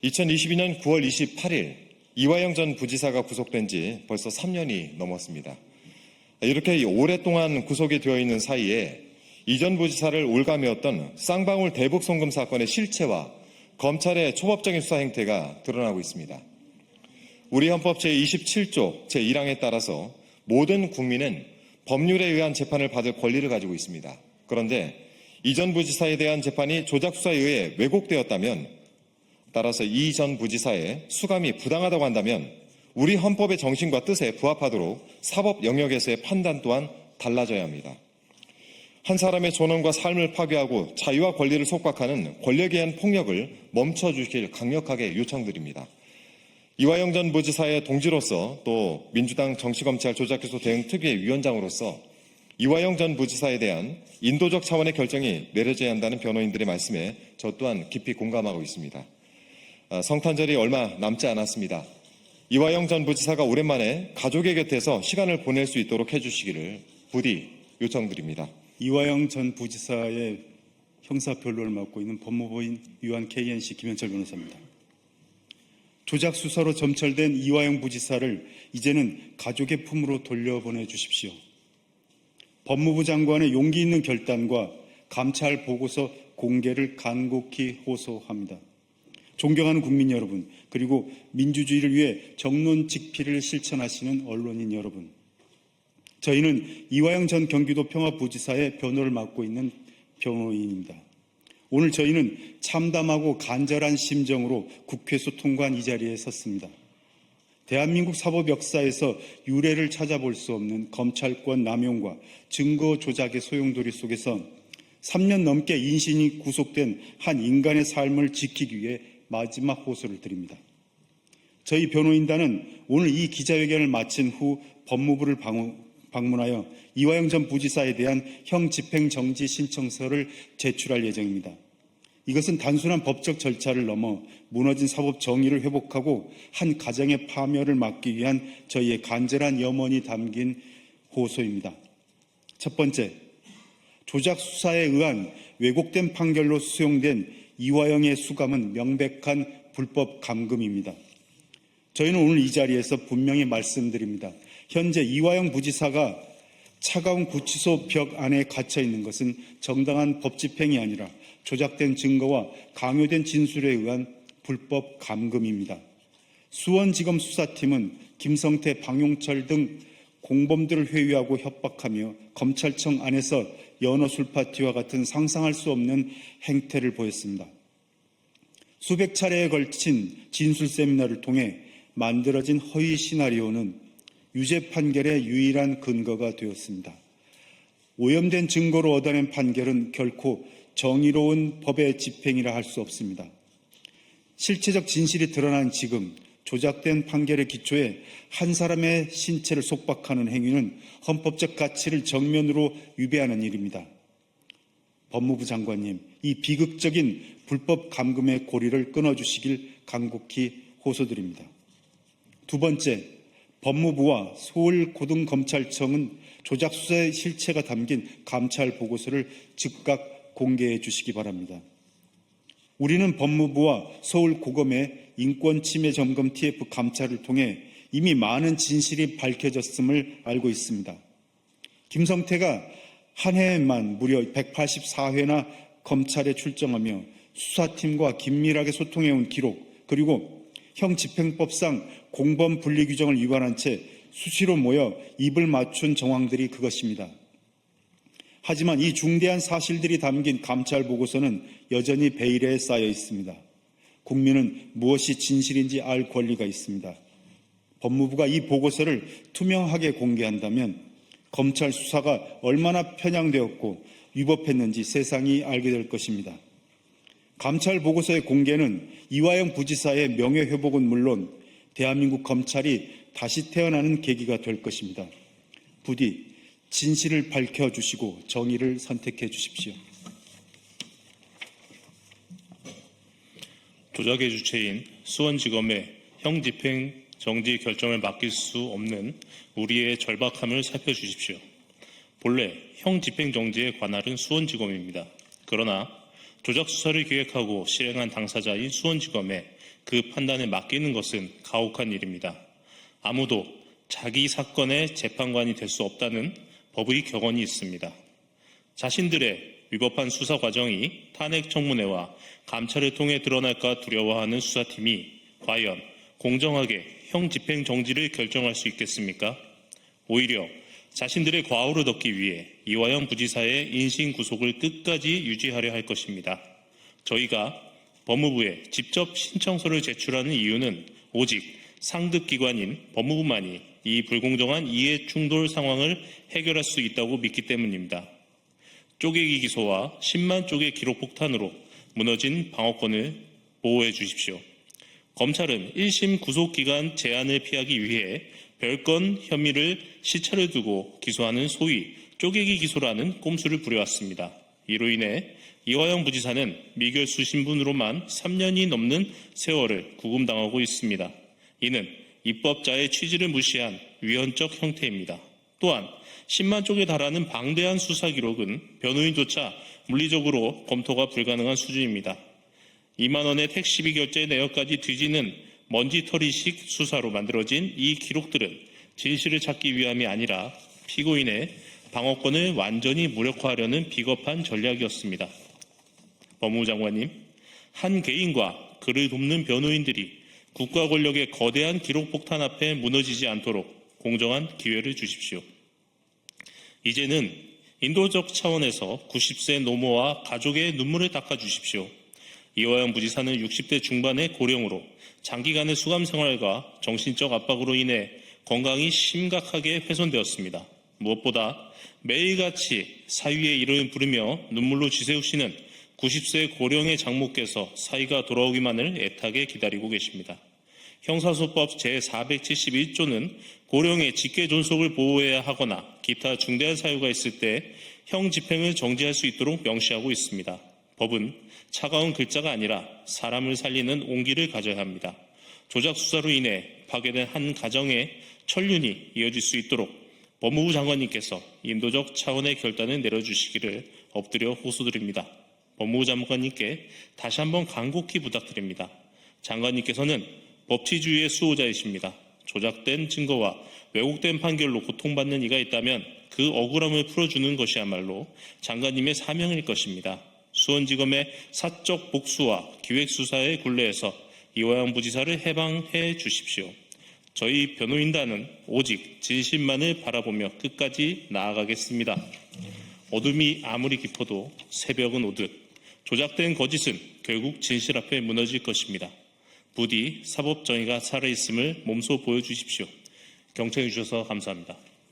2022년 9월 28일 이화영 전 부지사가 구속된 지 벌써 3년이 넘었습니다. 이렇게 오랫동안 구속이 되어 있는 사이에 이 전 부지사를 올가매었던 쌍방울 대북 송금 사건의 실체와 검찰의 초법적인 수사 행태가 드러나고 있습니다. 우리 헌법 제27조 제1항에 따라서 모든 국민은 법률에 의한 재판을 받을 권리를 가지고 있습니다. 그런데 이 전 부지사에 대한 재판이 조작 수사에 의해 왜곡되었다면, 따라서 이 전 부지사의 수감이 부당하다고 한다면 우리 헌법의 정신과 뜻에 부합하도록 사법 영역에서의 판단 또한 달라져야 합니다. 한 사람의 존엄과 삶을 파괴하고 자유와 권리를 속박하는 권력에 의한 폭력을 멈춰주길 강력하게 요청드립니다. 이화영 전 부지사의 동지로서 또 민주당 정치검찰 조작기소 대응 특위의 위원장으로서 이화영 전 부지사에 대한 인도적 차원의 결정이 내려져야 한다는 변호인들의 말씀에 저 또한 깊이 공감하고 있습니다. 성탄절이 얼마 남지 않았습니다. 이화영 전 부지사가 오랜만에 가족의 곁에서 시간을 보낼 수 있도록 해주시기를 부디 요청드립니다. 이화영 전 부지사의 형사 변론을 맡고 있는 법무부인 유한 KNC 김현철 변호사입니다. 조작 수사로 점철된 이화영 부지사를 이제는 가족의 품으로 돌려보내 주십시오. 법무부 장관의 용기 있는 결단과 감찰 보고서 공개를 간곡히 호소합니다. 존경하는 국민 여러분, 그리고 민주주의를 위해 정론직필을 실천하시는 언론인 여러분, 저희는 이화영 전 경기도 평화부지사의 변호를 맡고 있는 변호인입니다. 오늘 저희는 참담하고 간절한 심정으로 국회에서 통과한 이 자리에 섰습니다. 대한민국 사법 역사에서 유례를 찾아볼 수 없는 검찰권 남용과 증거 조작의 소용돌이 속에서 3년 넘게 인신이 구속된 한 인간의 삶을 지키기 위해 마지막 호소를 드립니다. 저희 변호인단은 오늘 이 기자회견을 마친 후 법무부를 방문하여 이화영 전 부지사에 대한 형 집행정지 신청서를 제출할 예정입니다. 이것은 단순한 법적 절차를 넘어 무너진 사법 정의를 회복하고 한 가정의 파멸을 막기 위한 저희의 간절한 염원이 담긴 호소입니다. 첫 번째, 조작 수사에 의한 왜곡된 판결로 수용된 이화영의 수감은 명백한 불법 감금입니다. 저희는 오늘 이 자리에서 분명히 말씀드립니다. 현재 이화영 부지사가 차가운 구치소 벽 안에 갇혀 있는 것은 정당한 법 집행이 아니라 조작된 증거와 강요된 진술에 의한 불법 감금입니다. 수원지검 수사팀은 김성태, 방용철 등 공범들을 회유하고 협박하며 검찰청 안에서 연어 술파티와 같은 상상할 수 없는 행태를 보였습니다. 수백 차례에 걸친 진술 세미나를 통해 만들어진 허위 시나리오는 유죄 판결의 유일한 근거가 되었습니다. 오염된 증거로 얻어낸 판결은 결코 정의로운 법의 집행이라 할 수 없습니다. 실체적 진실이 드러난 지금 조작된 판결의 기초에 한 사람의 신체를 속박하는 행위는 헌법적 가치를 정면으로 위배하는 일입니다. 법무부 장관님, 이 비극적인 불법 감금의 고리를 끊어주시길 간곡히 호소드립니다. 두 번째, 법무부와 서울고등검찰청은 조작 수사의 실체가 담긴 감찰 보고서를 즉각 공개해 주시기 바랍니다. 우리는 법무부와 서울고검의 인권침해 점검 TF 감찰을 통해 이미 많은 진실이 밝혀졌음을 알고 있습니다. 김성태가 한 해에만 무려 184회나 검찰에 출정하며 수사팀과 긴밀하게 소통해온 기록, 그리고 형집행법상 공범 분리 규정을 위반한 채 수시로 모여 입을 맞춘 정황들이 그것입니다. 하지만 이 중대한 사실들이 담긴 감찰 보고서는 여전히 베일에 쌓여 있습니다. 국민은 무엇이 진실인지 알 권리가 있습니다. 법무부가 이 보고서를 투명하게 공개한다면 검찰 수사가 얼마나 편향되었고 위법했는지 세상이 알게 될 것입니다. 감찰 보고서의 공개는 이화영 부지사의 명예회복은 물론 대한민국 검찰이 다시 태어나는 계기가 될 것입니다. 부디 진실을 밝혀주시고 정의를 선택해 주십시오. 조작의 주체인 수원지검의 형집행 정지 결정을 맡길 수 없는 우리의 절박함을 살펴주십시오. 본래 형집행 정지의 관할은 수원지검입니다. 그러나 조작 수사를 기획하고 실행한 당사자인 수원지검에 그 판단에 맡기는 것은 가혹한 일입니다. 아무도 자기 사건의 재판관이 될 수 없다는 법의 격언이 있습니다. 자신들의 위법한 수사 과정이 탄핵 청문회와 감찰을 통해 드러날까 두려워하는 수사팀이 과연 공정하게 형 집행 정지를 결정할 수 있겠습니까? 오히려 자신들의 과오를 덮기 위해 이화영 부지사의 인신 구속을 끝까지 유지하려 할 것입니다. 저희가 법무부에 직접 신청서를 제출하는 이유는 오직 상급기관인 법무부만이 이 불공정한 이해 충돌 상황을 해결할 수 있다고 믿기 때문입니다. 쪼개기 기소와 10만 쪽의 기록 폭탄으로 무너진 방어권을 보호해 주십시오. 검찰은 1심 구속기간 제한을 피하기 위해 별건 혐의를 시차를 두고 기소하는 소위 쪼개기 기소라는 꼼수를 부려왔습니다. 이로 인해 이화영 부지사는 미결수 신분으로만 3년이 넘는 세월을 구금당하고 있습니다. 이는 입법자의 취지를 무시한 위헌적 형태입니다. 또한 10만 쪽에 달하는 방대한 수사 기록은 변호인조차 물리적으로 검토가 불가능한 수준입니다. 2만 원의 택시비 결제 내역까지 뒤지는 먼지털이식 수사로 만들어진 이 기록들은 진실을 찾기 위함이 아니라 피고인의 방어권을 완전히 무력화하려는 비겁한 전략이었습니다. 법무부 장관님, 한 개인과 그를 돕는 변호인들이 국가 권력의 거대한 기록 폭탄 앞에 무너지지 않도록 공정한 기회를 주십시오. 이제는 인도적 차원에서 90세 노모와 가족의 눈물을 닦아주십시오. 이화영 부지사는 60대 중반의 고령으로 장기간의 수감 생활과 정신적 압박으로 인해 건강이 심각하게 훼손되었습니다. 무엇보다 매일같이 사위의 이름을 부르며 눈물로 쥐세우시는 90세 고령의 장모께서 사위가 돌아오기만을 애타게 기다리고 계십니다. 형사소법 제471조는 고령의 직계 존속을 보호해야 하거나 기타 중대한 사유가 있을 때 형 집행을 정지할 수 있도록 명시하고 있습니다. 법은 차가운 글자가 아니라 사람을 살리는 온기를 가져야 합니다. 조작 수사로 인해 파괴된 한 가정의 천륜이 이어질 수 있도록 법무부 장관님께서 인도적 차원의 결단을 내려주시기를 엎드려 호소드립니다. 법무부 장관님께 다시 한번 간곡히 부탁드립니다. 장관님께서는 법치주의의 수호자이십니다. 조작된 증거와 왜곡된 판결로 고통받는 이가 있다면 그 억울함을 풀어주는 것이야말로 장관님의 사명일 것입니다. 수원지검의 사적 복수와 기획수사의 굴레에서 이화영 부지사를 해방해 주십시오. 저희 변호인단은 오직 진실만을 바라보며 끝까지 나아가겠습니다. 어둠이 아무리 깊어도 새벽은 오듯 조작된 거짓은 결국 진실 앞에 무너질 것입니다. 부디 사법정의가 살아있음을 몸소 보여주십시오. 경청해 주셔서 감사합니다.